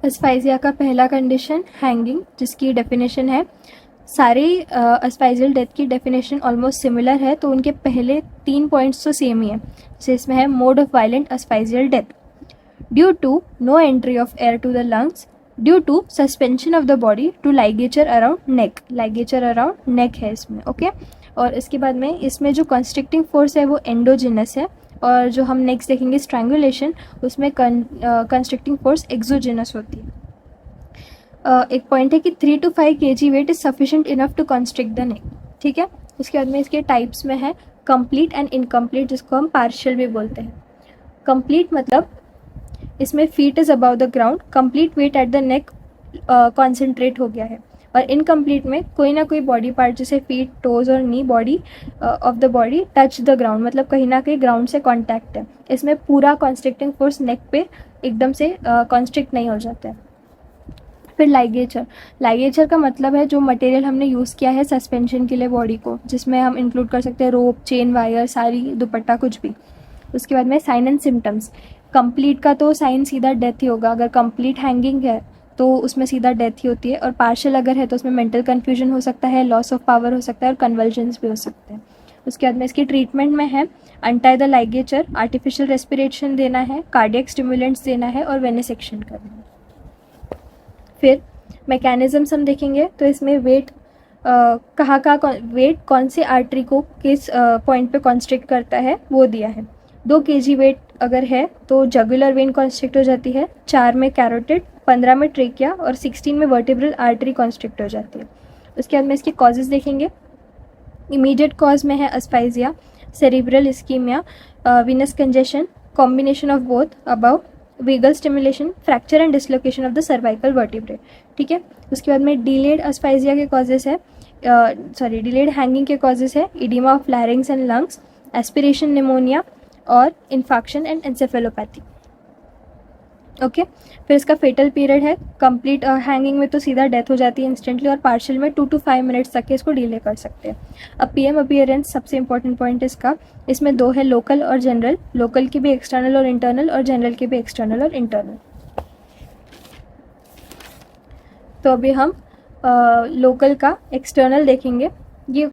अस्फाइजिया का पहला condition hanging, जिसकी डेफिनेशन है, सारे अस्फाइजियल डेथ की डेफिनेशन ऑलमोस्ट सिमिलर है, तो उनके पहले 3 पॉइंट्स तो सेम ही है। जैसे इसमें है mode of violent asphyxial death, due to no entry of air to the lungs, due to suspension of the body to ligature around neck, ligature around neck है इसमें, ओके। और इसके बाद में इसमें जो कंस्ट्रिक्टिंग फोर्स है वो एंडोजिनस है, और जो हम नेक्स्ट देखेंगे स्ट्रैंगुलेशन, उसमें कंस्ट्रिक्टिंग फोर्स एक्सोजिनस होती है। एक पॉइंट है कि 3 to 5 kg weight is sufficient enough to constrict the neck, ठीक है। उसके बाद में इसके टाइप्स में है कंप्लीट एंड इनकम्प्लीट, जिसको हम पार्शियल भी बोलते हैं। कंप्लीट मतलब इसमें feet is above the ground, complete weight at the neck concentrate हो गया है। और इनकम्प्लीट में कोई ना कोई बॉडी पार्ट जैसे फीट, टोज और knee body of the body touch the ground, मतलब कहीं ना कहीं ग्राउंड से कॉन्टैक्ट है। इसमें पूरा कॉन्स्ट्रिक्टिंग फोर्स नेक पे एकदम से कॉन्स्ट्रिक्ट नहीं हो जाता है। फिर लाइगेचर, लाइगेचर का मतलब है जो मटेरियल हमने यूज़ किया है सस्पेंशन के लिए बॉडी को, जिसमें हम इंक्लूड कर सकते हैं रोप, चेन, वायर, साड़ी, दुपट्टा, कुछ भी। उसके बाद में साइन एंड सिम्टम्स, कंप्लीट का तो साइन सीधा डेथ ही होगा, अगर कंप्लीट हैंगिंग है तो उसमें सीधा डेथ ही होती है, और पार्शियल अगर है तो उसमें मेंटल कन्फ्यूजन हो सकता है, लॉस ऑफ पावर हो सकता है, और कन्वल्जन्स भी हो सकते हैं। उसके बाद में इसकी ट्रीटमेंट में है untie the ligature, artificial respiration देना है, कार्डियक स्टिमुलेंट्स देना है, और वेनिसेक्शन करना है। फिर मैकेनिज्म्स हम देखेंगे तो इसमें वेट वेट कौन से आर्टरी को किस पॉइंट पे कॉन्स्ट्रिक्ट करता है वो दिया है। 2 kg वेट अगर है तो जगुलर वेन कॉन्स्ट्रिक्ट हो जाती है, 4 में कैरोटिड, 15 में ट्रेकिया, और 16 में वर्टिब्रल आर्टरी कॉन्स्ट्रिक्ट हो जाती है। उसके बाद में इसके कॉजेज देखेंगे। इमीडिएट कॉज में है asphyxia, cerebral ischemia, venous congestion, combination of both above, vagal stimulation, fracture and dislocation of the cervical vertebrae, ठीक है। उसके बाद में डिलेड अस्फाइजिया के कॉजेस है, डिलेड हैंगिंग के कॉजेस है oedema of larynx and lungs, aspiration pneumonia, और इन्फेक्शन एंड एंसेफेलोपैथी, ओके। फिर इसका फेटल पीरियड है, कंप्लीट हैंगिंग में तो सीधा डेथ हो जाती है इंस्टेंटली, और पार्शियल में 2 to 5 मिनट्स तक के इसको डिले कर सकते हैं। अब पीएम अपीयरेंस सबसे इंपॉर्टेंट पॉइंट इसका, इसमें 2 है, लोकल और जनरल, लोकल की भी एक्सटर्नल और इंटरनल, और जनरल की भी एक्सटर्नल और इंटरनल। तो अभी हम लोकल का एक्सटर्नल देखेंगे। ये